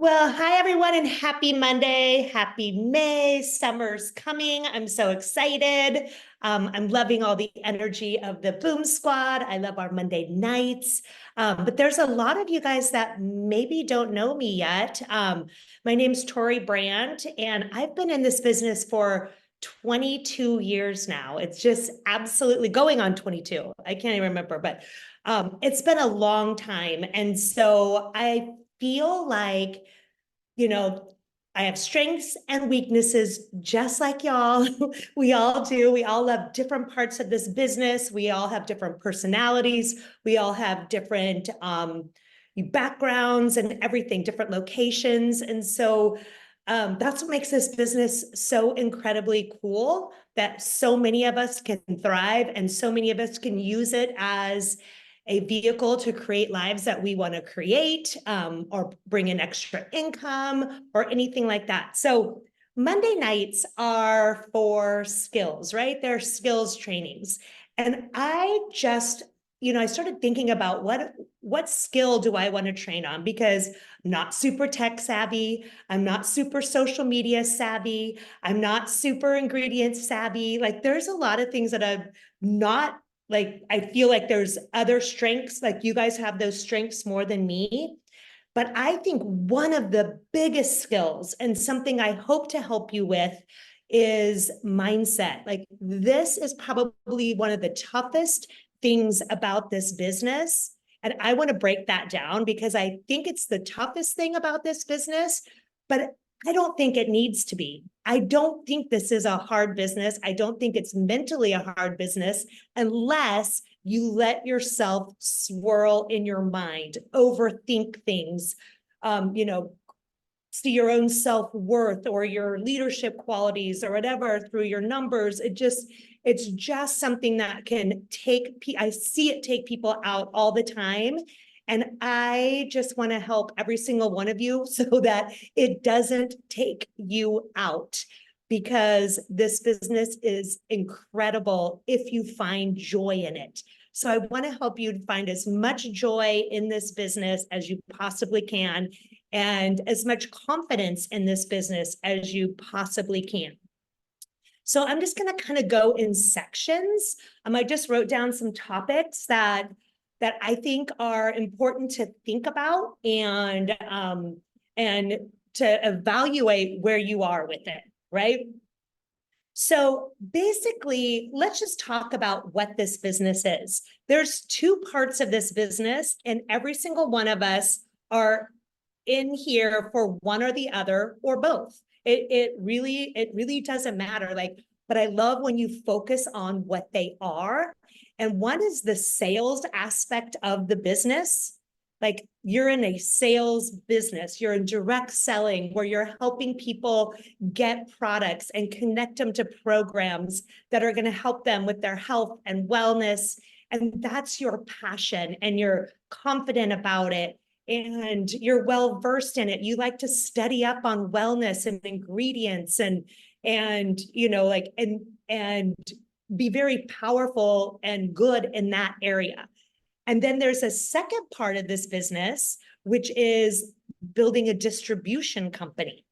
Well, hi everyone, and happy Monday. Happy May. Summer's coming. I'm so excited. I'm loving all the energy of the Boom Squad. I love our Monday nights. But there's a lot of you guys that maybe don't know me yet. My name's Tori Brand, and I've been in this business for 22 years now. It's just absolutely going on 22. I can't even remember, but it's been a long time. And so I feel like, you know, I have strengths and weaknesses just like y'all. We all do. We all love different parts of this business. We all have different personalities. We all have different backgrounds and everything, different locations. And so that's what makes this business so incredibly cool, that so many of us can thrive and so many of us can use it as a vehicle to create lives that we want to create, or bring in extra income or anything like that. So Monday nights are for skills, right? They're skills trainings. And I started thinking about what skill do I want to train on, because I'm not super tech savvy. I'm not super social media savvy. I'm not super ingredient savvy. Like there's a lot of things that I'm not, like, I feel like there's other strengths, like you guys have those strengths more than me. But I think one of the biggest skills and something I hope to help you with is mindset. Like this is probably one of the toughest things about this business. And I want to break that down because I think it's the toughest thing about this business, but I don't think it needs to be. I don't think this is a hard business. I don't think it's mentally a hard business unless you let yourself swirl in your mind, overthink things, see your own self-worth or your leadership qualities or whatever through your numbers. It's just something that can I see it take people out all the time. And I just want to help every single one of you so that it doesn't take you out, because this business is incredible if you find joy in it. So I want to help you find as much joy in this business as you possibly can, and as much confidence in this business as you possibly can. So I'm just going to kind of go in sections. I just wrote down some topics that I think are important to think about, and to evaluate where you are with it, right? So basically, let's just talk about what this business is. There's two parts of this business, and every single one of us are in here for one or the other or both. It really doesn't matter. Like, but I love when you focus on what they are. And one is the sales aspect of the business. Like you're in a sales business, you're in direct selling where you're helping people get products and connect them to programs that are going to help them with their health and wellness. And that's your passion, and you're confident about it, and you're well versed in it. You like to study up on wellness and ingredients and be very powerful and good in that area. And then there's a second part of this business, which is building a distribution company.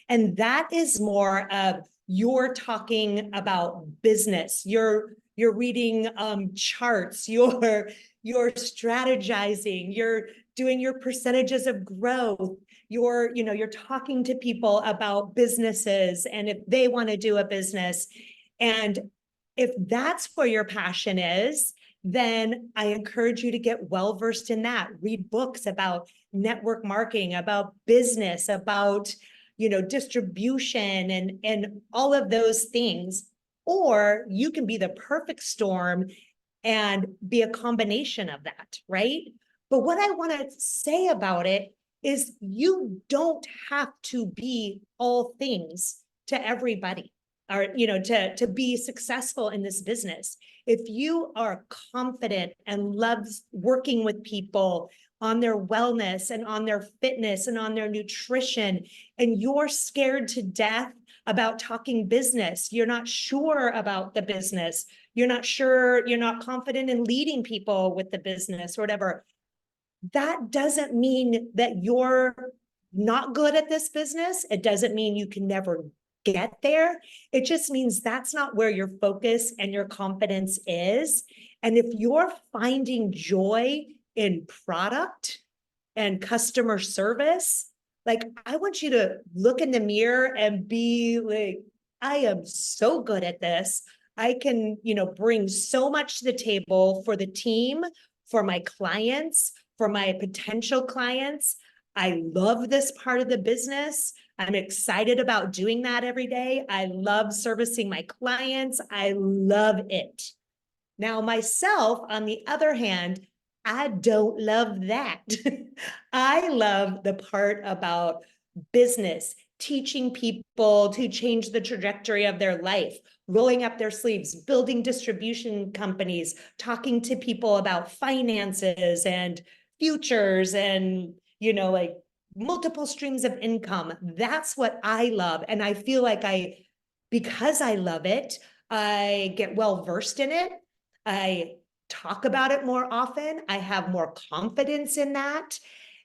And that is more of, you're talking about business. You're reading charts, you're strategizing, you're doing your percentages of growth, you're talking to people about businesses and if they want to do a business. And if that's where your passion is, then I encourage you to get well versed in that. Read books about network marketing, about business, about distribution and all of those things. Or you can be the perfect storm and be a combination of that, right? But what I want to say about it is you don't have to be all things to everybody, or to be successful in this business. If you are confident and loves working with people on their wellness and on their fitness and on their nutrition, and you're scared to death about talking business, you're not sure about the business, you're not sure, you're not confident in leading people with the business or whatever, that doesn't mean that you're not good at this business, it doesn't mean you can never get there. It just means that's not where your focus and your confidence is. And if you're finding joy in product and customer service, like, I want you to look in the mirror and be like, I am so good at this. I can, bring so much to the table for the team, for my clients, for my potential clients. I love this part of the business. I'm excited about doing that every day. I love servicing my clients. I love it. Now, myself, on the other hand, I don't love that. I love the part about business, teaching people to change the trajectory of their life, rolling up their sleeves, building distribution companies, talking to people about finances and futures and, like multiple streams of income. That's what I love. And I feel like because I love it, I get well versed in it. I talk about it more often. I have more confidence in that.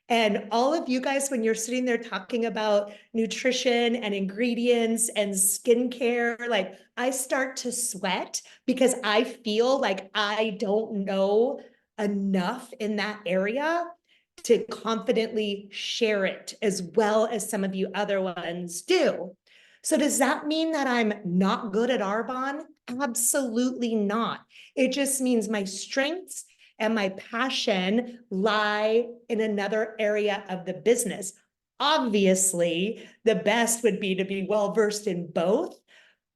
And all of you guys, when you're sitting there talking about nutrition and ingredients and skincare, like, I start to sweat because I feel like I don't know enough in that area to confidently share it as well as some of you other ones do. So does that mean that I'm not good at Arbonne? Absolutely not. It just means my strengths and my passion lie in another area of the business. Obviously, the best would be to be well-versed in both,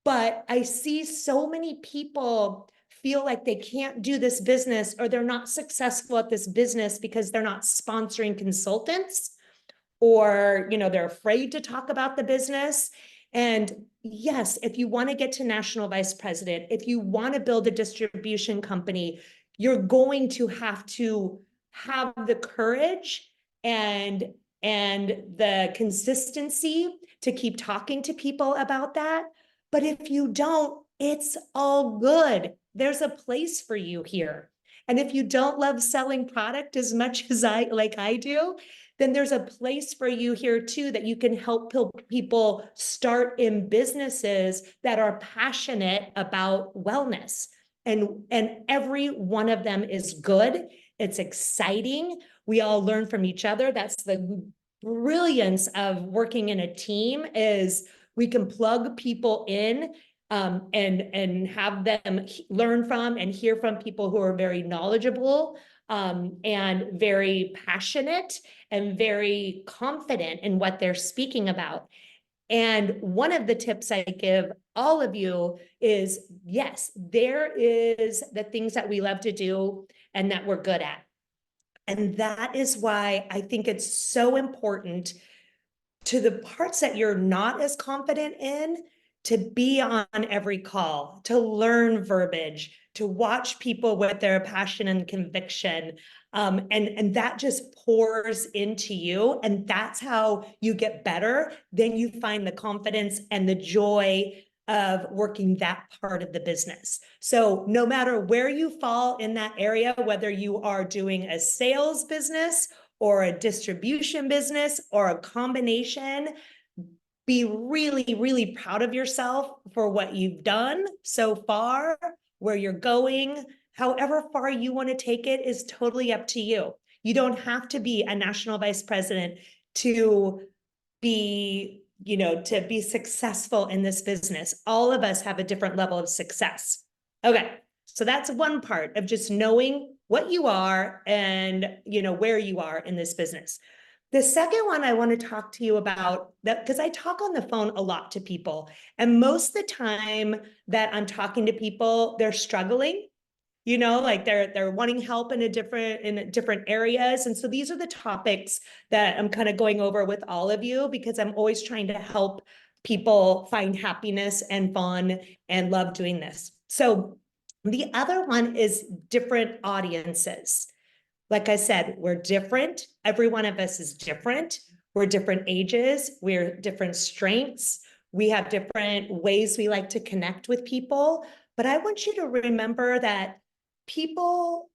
but I see so many people feel like they can't do this business or they're not successful at this business because they're not sponsoring consultants, or, they're afraid to talk about the business. And yes, if you want to get to national vice president, if you want to build a distribution company, you're going to have the courage and the consistency to keep talking to people about that. But if you don't, it's all good. There's a place for you here. And if you don't love selling product as much as I do, then there's a place for you here too, that you can help people start in businesses that are passionate about wellness. And every one of them is good. It's exciting. We all learn from each other. That's the brilliance of working in a team, is we can plug people in and have them learn from and hear from people who are very knowledgeable and very passionate and very confident in what they're speaking about. And one of the tips I give all of you is, yes, there is the things that we love to do and that we're good at. And that is why I think it's so important, to the parts that you're not as confident in, to be on every call, to learn verbiage, to watch people with their passion and conviction. And that just pours into you. And that's how you get better. Then you find the confidence and the joy of working that part of the business. So no matter where you fall in that area, whether you are doing a sales business or a distribution business or a combination, be really, really proud of yourself for what you've done so far, where you're going. However far you want to take it is totally up to you. You don't have to be a national vice president to be, to be successful in this business. All of us have a different level of success. Okay, so that's one part of just knowing what you are and, where you are in this business. The second one I want to talk to you about, that because I talk on the phone a lot to people, and most of the time that I'm talking to people, they're struggling, like they're wanting help in different areas. And so these are the topics that I'm kind of going over with all of you, because I'm always trying to help people find happiness and fun and love doing this. So the other one is different audiences. Like I said, we're different. Every one of us is different. We're different ages. We're different strengths. We have different ways we like to connect with people. But I want you to remember that people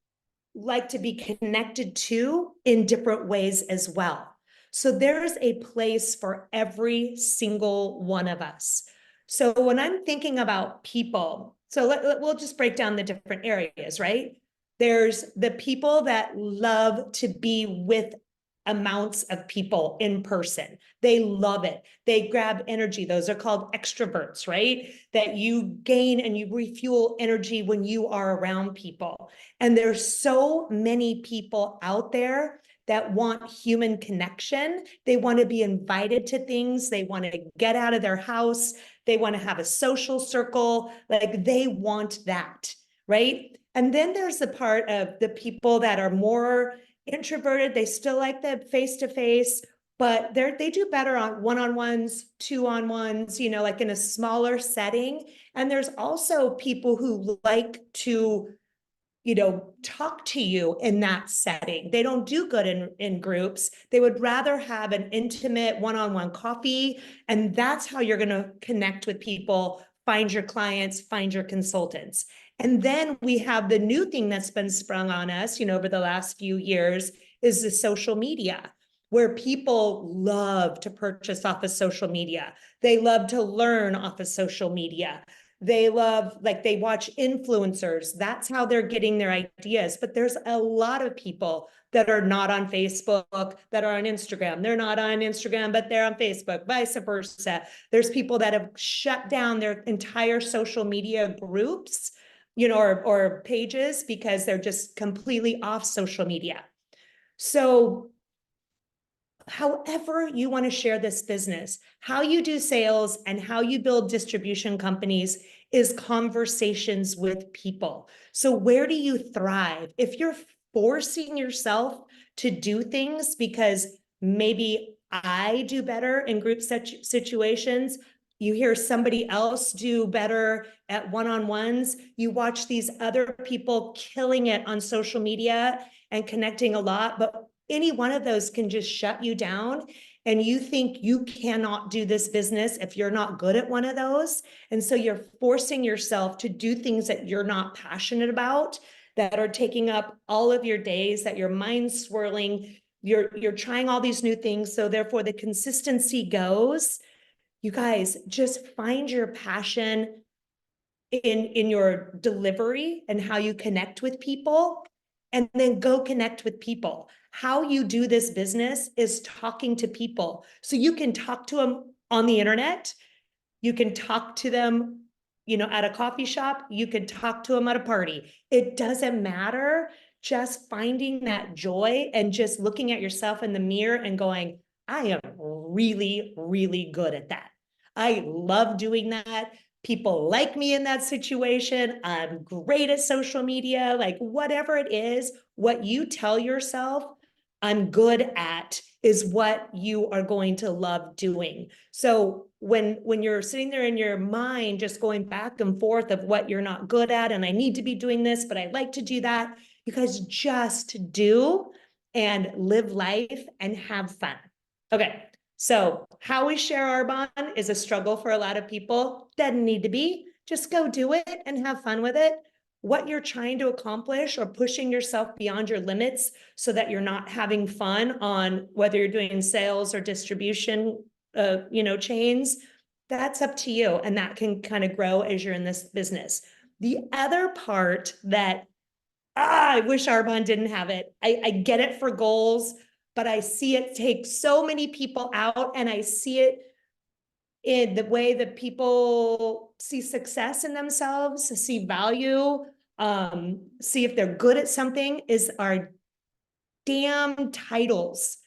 like to be connected to in different ways as well. So there's a place for every single one of us. So when I'm thinking about people, so we'll just break down the different areas, right? There's the people that love to be with amounts of people in person. They love it. They grab energy. Those are called extroverts, right? That you gain and you refuel energy when you are around people. And there's so many people out there that want human connection. They want to be invited to things. They want to get out of their house. They want to have a social circle. Like they want that, right? And then there's the part of the people that are more introverted. They still like the face-to-face, but they do better on one-on-ones, two-on-ones, you know, like in a smaller setting. And there's also people who like to, you know, talk to you in that setting. They don't do good in groups. They would rather have an intimate one-on-one coffee. And that's how you're going to connect with people, find your clients, find your consultants. And then we have the new thing that's been sprung on us, you know, over the last few years is the social media, where people love to purchase off of social media. They love to learn off of social media. They love, like they watch influencers. That's how they're getting their ideas. But there's a lot of people that are not on Facebook, that are on Instagram. They're not on Instagram, but they're on Facebook, vice versa. There's people that have shut down their entire social media groups, you know, or pages because they're just completely off social media. So however you want to share this business, how you do sales and how you build distribution companies is conversations with people. So where do you thrive? If you're forcing yourself to do things because maybe I do better in group situations, you hear somebody else do better at one-on-ones, you watch these other people killing it on social media and connecting a lot, but any one of those can just shut you down. And you think you cannot do this business if you're not good at one of those. And so you're forcing yourself to do things that you're not passionate about, that are taking up all of your days, that your mind's swirling. You're trying all these new things. So therefore the consistency goes. You guys just find your passion in your delivery and how you connect with people, and then go connect with people. How you do this business is talking to people. So you can talk to them on the internet. You can talk to them, you know, at a coffee shop. You can talk to them at a party. It doesn't matter. Just finding that joy and just looking at yourself in the mirror and going, I am really, really good at that. I love doing that. People like me in that situation. I'm great at social media, like whatever it is, what you tell yourself I'm good at is what you are going to love doing. So when you're sitting there in your mind, just going back and forth of what you're not good at, and I need to be doing this, but I like to do that, you guys just do and live life and have fun. Okay. So how we share Arbonne is a struggle for a lot of people. Doesn't need to be. Just go do it and have fun with it. What you're trying to accomplish or pushing yourself beyond your limits so that you're not having fun on whether you're doing sales or distribution, you know, chains, that's up to you. And that can kind of grow as you're in this business. The other part that, I wish Arbonne didn't have it. I get it for goals, but I see it take so many people out, and I see it in the way that people see success in themselves, see value, see if they're good at something, is our damn titles.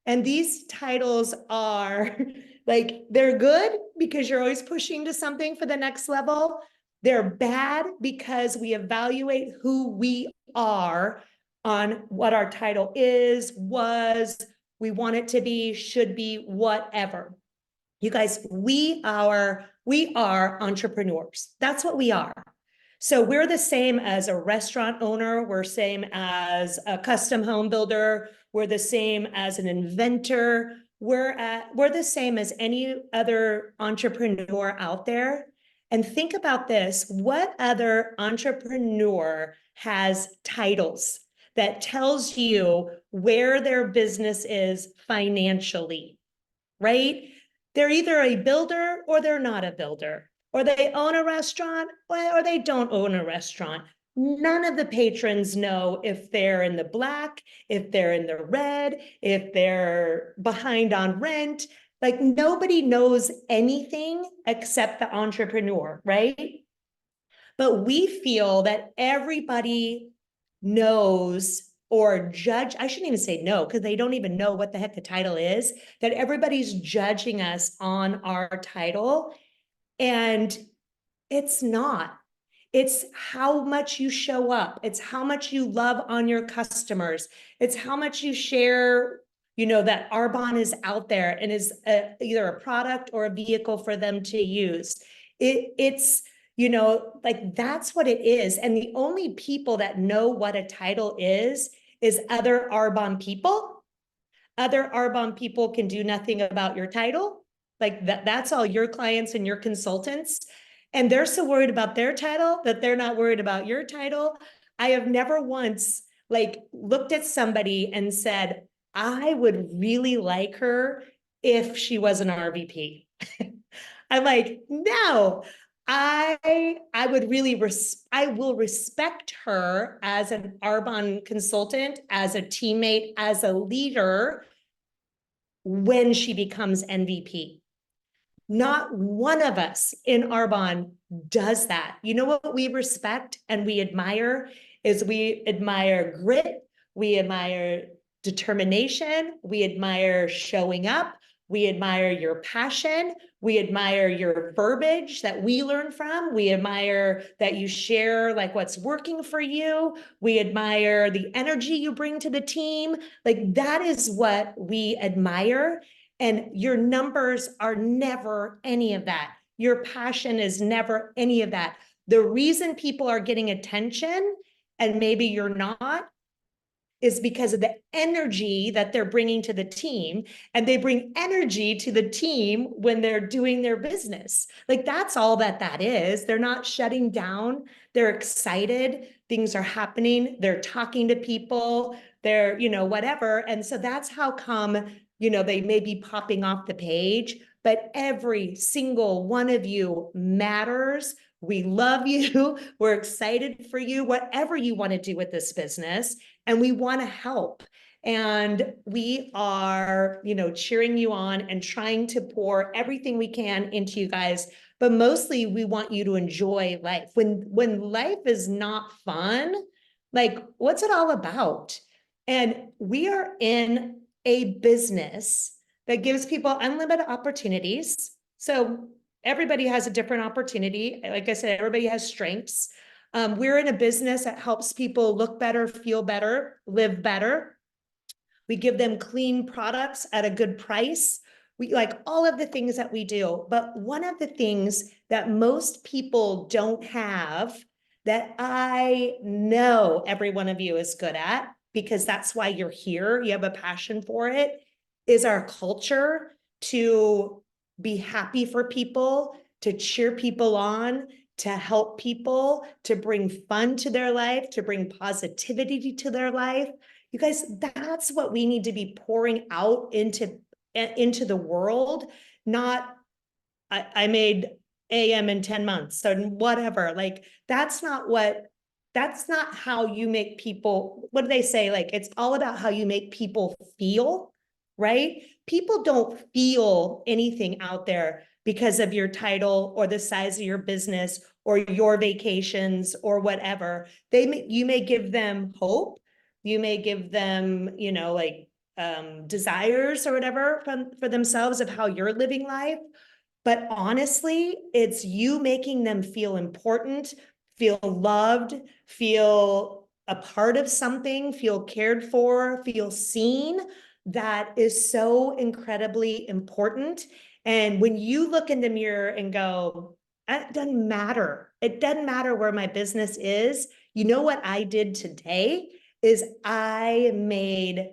And these titles are like, they're good because you're always pushing to something for the next level. They're bad because we evaluate who we are on what our title is, was, we want it to be, should be, whatever. You guys, we are entrepreneurs. That's what we are. So we're the same as a restaurant owner. We're same as a custom home builder. We're the same as an inventor. We're the same as any other entrepreneur out there. And think about this. What other entrepreneur has titles that tells you where their business is financially, right? They're either a builder or they're not a builder, or they own a restaurant or they don't own a restaurant. None of the patrons know if they're in the black, if they're in the red, if they're behind on rent. Like nobody knows anything except the entrepreneur, right? But we feel that everybody knows or judge, I shouldn't even say no, because they don't even know what the heck the title is, that everybody's judging us on our title. And it's not. It's how much you show up. It's how much you love on your customers. It's how much you share, that Arbonne is out there and is either a product or a vehicle for them to use. It's, like that's what it is. And the only people that know what a title is other Arbonne people. Other Arbonne people can do nothing about your title. Like that's all your clients and your consultants. And they're so worried about their title that they're not worried about your title. I have never once looked at somebody and said, I would really like her if she was an RVP. I'm like, no, I would really, I will respect her as an Arbonne consultant, as a teammate, as a leader when she becomes NVP. Not one of us in Arbonne does that. You know what we respect and we admire is we admire grit, we admire determination, we admire showing up, we admire your passion, we admire your verbiage that we learn from, we admire that you share what's working for you, we admire the energy you bring to the team. That is what we admire. And your numbers are never any of that. Your passion is never any of that. The reason people are getting attention, and maybe you're not, is because of the energy that they're bringing to the team. And they bring energy to the team when they're doing their business. That's all that is. They're not shutting down. They're excited. Things are happening. They're talking to people. They're, whatever. And so that's how come they may be popping off the page, but every single one of you matters. We love you. We're excited for you, whatever you want to do with this business, and we want to help. And we are, cheering you on and trying to pour everything we can into you guys. But mostly we want you to enjoy life. When life is not fun, what's it all about? And we are in a business that gives people unlimited opportunities. So everybody has a different opportunity. Like I said, everybody has strengths. We're in a business that helps people look better, feel better, live better. We give them clean products at a good price. We like all of the things that we do. But one of the things that most people don't have that I know every one of you is good at, because that's why you're here, you have a passion for it, is our culture to be happy for people, to cheer people on, to help people, to bring fun to their life, to bring positivity to their life. You guys, that's what we need to be pouring out into the world. Not, I made AM in 10 months or whatever. That's not how you make people, what do they say? It's all about how you make people feel, right? People don't feel anything out there because of your title or the size of your business or your vacations or whatever. You may give them hope. You may give them, desires or whatever for themselves of how you're living life. But honestly, it's you making them feel important, feel loved, feel a part of something, feel cared for, feel seen. That is so incredibly important. And when you look in the mirror and go, it doesn't matter. It doesn't matter where my business is. You know what I did today is I made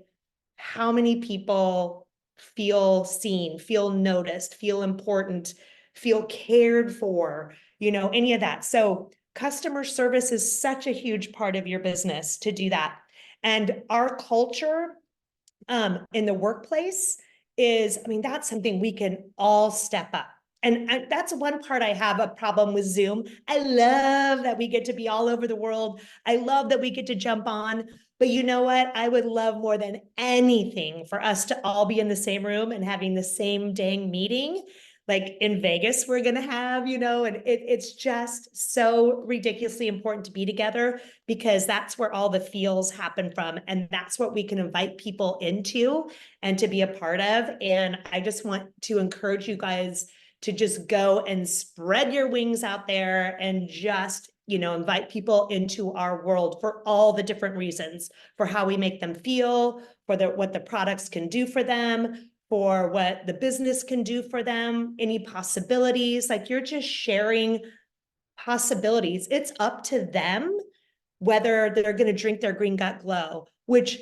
how many people feel seen, feel noticed, feel important, feel cared for, any of that. So customer service is such a huge part of your business to do that. And our culture in the workplace is, I mean, that's something we can all step up. And that's one part I have a problem with Zoom. I love that we get to be all over the world. I love that we get to jump on. But you know what? I would love more than anything for us to all be in the same room and having the same dang meeting. Like in Vegas, we're going to have, and it's just so ridiculously important to be together because that's where all the feels happen from. And that's what we can invite people into and to be a part of. And I just want to encourage you guys to just go and spread your wings out there and just, invite people into our world for all the different reasons, for how we make them feel, for what the products can do for them, for what the business can do for them, any possibilities. Like you're just sharing possibilities. It's up to them whether they're going to drink their Green Gut Glow, which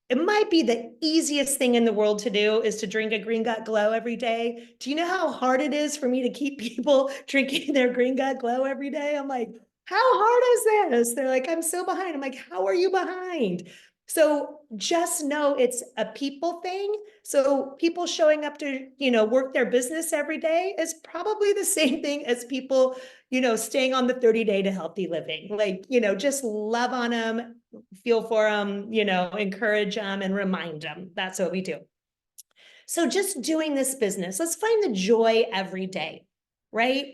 it might be the easiest thing in the world to do is to drink a Green Gut Glow every day. Do you know how hard it is for me to keep people drinking their Green Gut Glow every day? I'm like, how hard is this? They're like, I'm so behind. I'm like, how are you behind? So just know it's a people thing. So people showing up to, work their business every day is probably the same thing as people, staying on the 30-day to healthy living. Like, just love on them, feel for them, encourage them and remind them. That's what we do. So just doing this business, let's find the joy every day, right?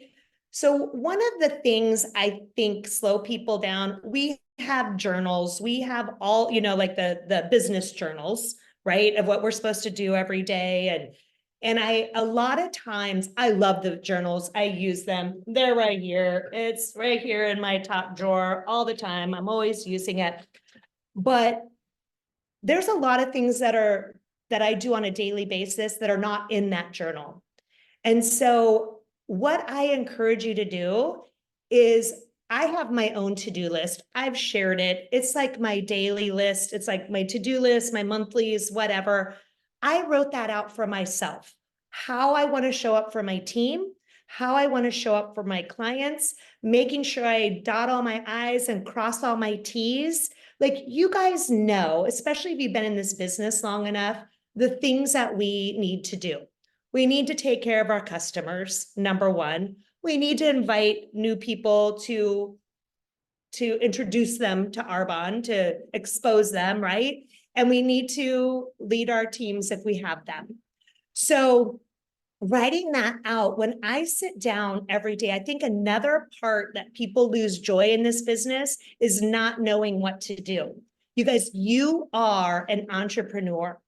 So one of the things I think slow people down, we have journals, we have all, like the business journals, right? Of what we're supposed to do every day. And a lot of times I love the journals. I use them. They're right here. It's right here in my top drawer all the time. I'm always using it. But there's a lot of things that I do on a daily basis that are not in that journal. And so what I encourage you to do is I have my own to-do list. I've shared it. It's like my daily list. It's like my to-do list, my monthlies, whatever. I wrote that out for myself, how I want to show up for my team, how I want to show up for my clients, making sure I dot all my I's and cross all my T's. Like you guys know, especially if you've been in this business long enough, the things that we need to do. We need to take care of our customers, number one. We need to invite new people to introduce them to Arbonne, to expose them, right? And we need to lead our teams if we have them. So writing that out, when I sit down every day, I think another part that people lose joy in this business is not knowing what to do. You guys, you are an entrepreneur.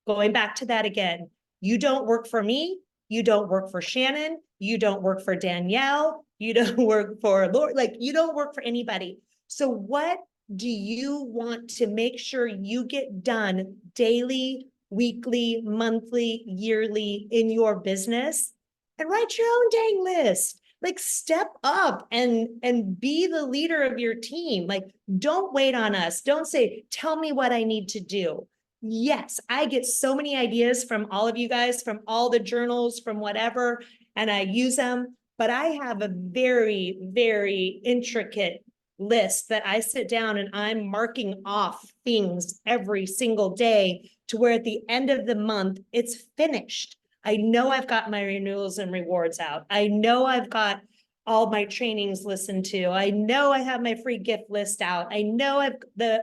Going back to that again, you don't work for me. You don't work for Shannon. You don't work for Danielle. You don't work for Lord. Like you don't work for anybody. So what do you want to make sure you get done daily, weekly, monthly, yearly in your business? And write your own dang list. Like step up and be the leader of your team. Like don't wait on us. Don't say, tell me what I need to do. Yes, I get so many ideas from all of you guys, from all the journals, from whatever, and I use them. But I have a very, very intricate list that I sit down and I'm marking off things every single day to where at the end of the month, it's finished. I know I've got my renewals and rewards out. I know I've got all my trainings listened to. I know I have my free gift list out. I know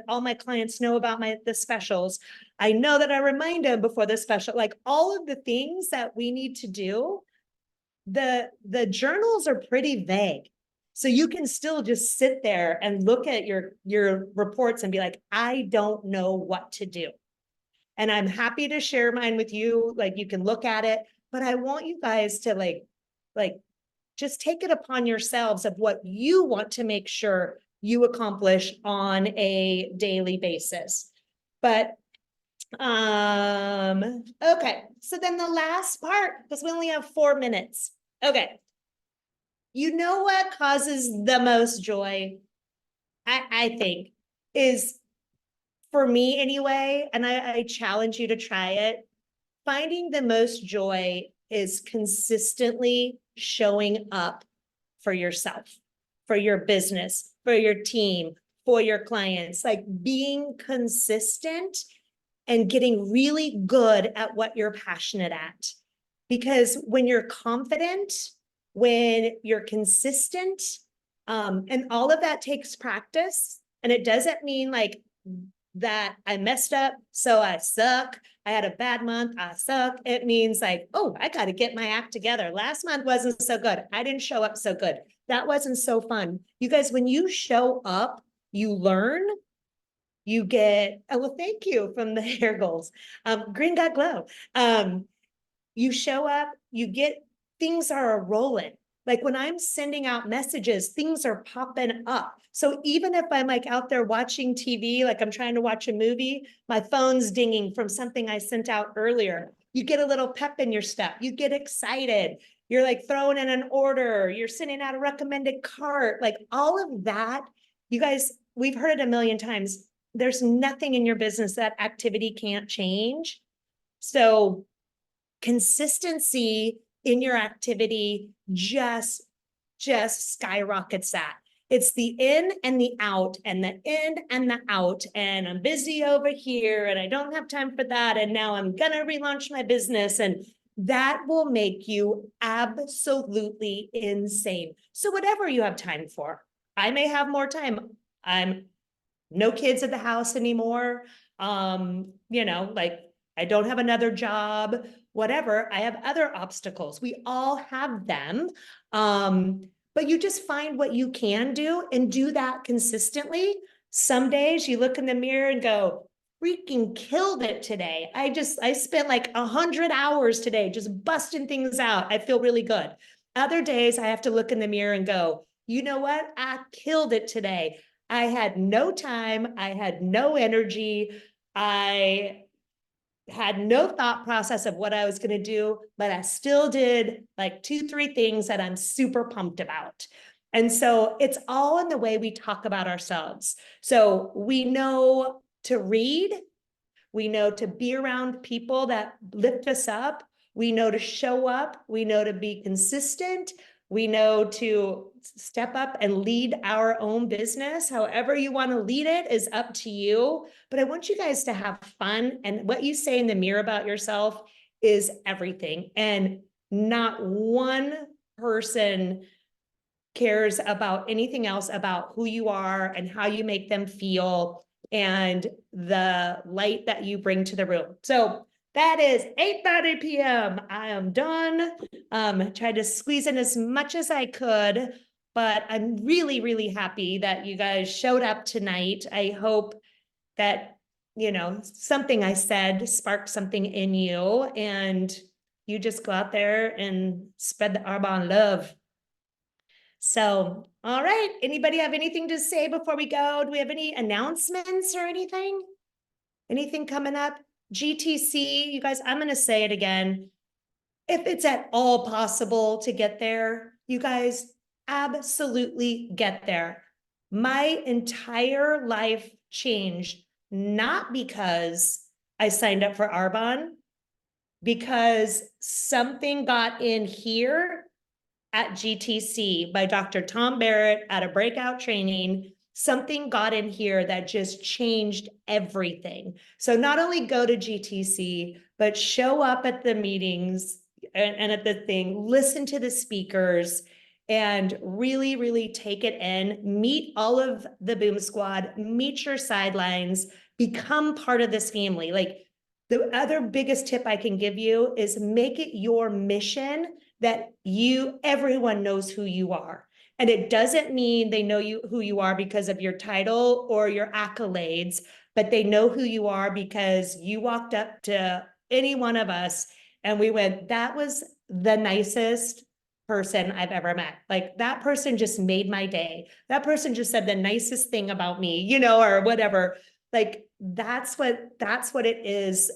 all my clients know about the specials. I know that I remind them before the special, like all of the things that we need to do. The journals are pretty vague. So you can still just sit there and look at your reports and be like, I don't know what to do. And I'm happy to share mine with you. Like you can look at it, but I want you guys to like just take it upon yourselves of what you want to make sure you accomplish on a daily basis. But okay, so then the last part, because we only have 4 minutes. Okay, you know what causes the most joy, I think, is for me anyway, and I challenge you to try it. Finding the most joy is consistently showing up for yourself, for your business, for your team, for your clients, like being consistent and getting really good at what you're passionate at. Because when you're confident, when you're consistent, and all of that takes practice, and it doesn't mean like that I messed up, so I suck. I had a bad month, I suck. It means like, oh, I got to get my act together. Last month wasn't so good. I didn't show up so good. That wasn't so fun. You guys, when you show up, you learn, you get, oh, well, thank you from the hair goals. Green got glow. You show up, you get, things are rolling. Like when I'm sending out messages, things are popping up. So even if I'm like out there watching TV, like I'm trying to watch a movie, my phone's dinging from something I sent out earlier. You get a little pep in your step. You get excited. You're like throwing in an order. You're sending out a recommended cart. Like all of that, you guys, we've heard it a million times. There's nothing in your business that activity can't change. So consistency in your activity just skyrockets that. It's the in and the out, and the in and the out, and I'm busy over here and I don't have time for that, and now I'm gonna relaunch my business, and that will make you absolutely insane. So whatever you have time for, I may have more time. I'm no kids at the house anymore. Like I don't have another job, whatever. I have other obstacles. We all have them. But you just find what you can do and do that consistently. Some days you look in the mirror and go, freaking killed it today. I spent like 100 hours today just busting things out. I feel really good. Other days I have to look in the mirror and go, you know what? I killed it today. I had no time. I had no energy. I had no thought process of what I was going to do, but I still did like 2-3 things that I'm super pumped about. And so it's all in the way we talk about ourselves. So we know to read, we know to be around people that lift us up, we know to show up, we know to be consistent, we know to step up and lead our own business. However you want to lead it is up to you. But I want you guys to have fun. And what you say in the mirror about yourself is everything. And not one person cares about anything else about who you are and how you make them feel and the light that you bring to the room. So that is 8:30 p.m. I am done. Tried to squeeze in as much as I could, but I'm really, really happy that you guys showed up tonight. I hope that, something I said sparked something in you and you just go out there and spread the Arbonne love. So, all right. Anybody have anything to say before we go? Do we have any announcements or anything? Anything coming up? GTC, you guys, I'm going to say it again. If it's at all possible to get there, you guys absolutely get there. My entire life changed, not because I signed up for Arbonne, because something got in here at GTC by Dr. Tom Barrett at a breakout training. Something got in here that just changed everything. So not only go to GTC, but show up at the meetings and at the thing, listen to the speakers, and really, really take it in. Meet all of the Boom Squad, meet your sidelines, become part of this family. Like the other biggest tip I can give you is make it your mission that everyone knows who you are. And it doesn't mean they know who you are because of your title or your accolades, but they know who you are because you walked up to any one of us and we went, that was the nicest person I've ever met. Like that person just made my day. That person just said the nicest thing about me, or whatever. Like that's what it is.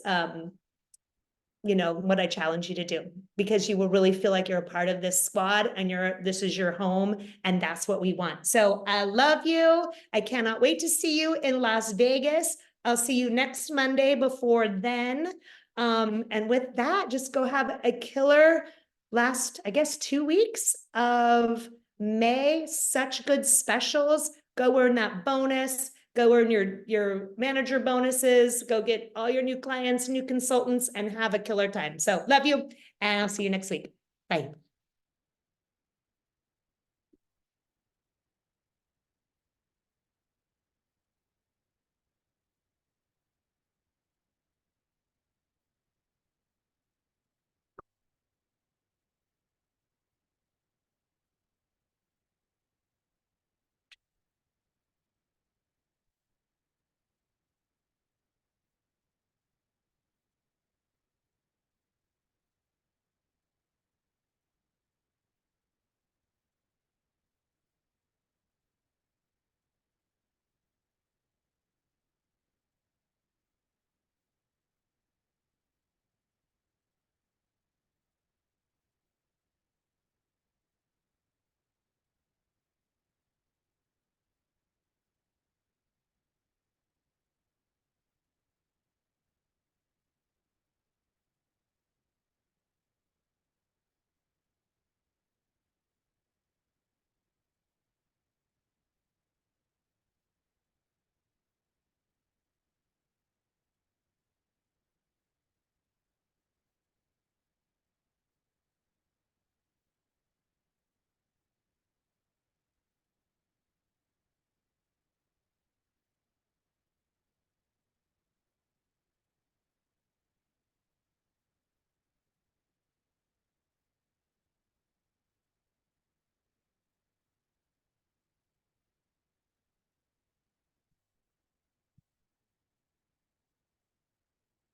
What I challenge you to do, because you will really feel like you're a part of this squad and this is your home, and that's what we want. So I love you. I cannot wait to see you in Las Vegas. I'll see you next Monday before then. And with that, just go have a killer last, I guess, 2 weeks of May. Such good specials. Go earn that bonus, go earn your manager bonuses, go get all your new clients, new consultants, and have a killer time. So love you, and I'll see you next week. Bye.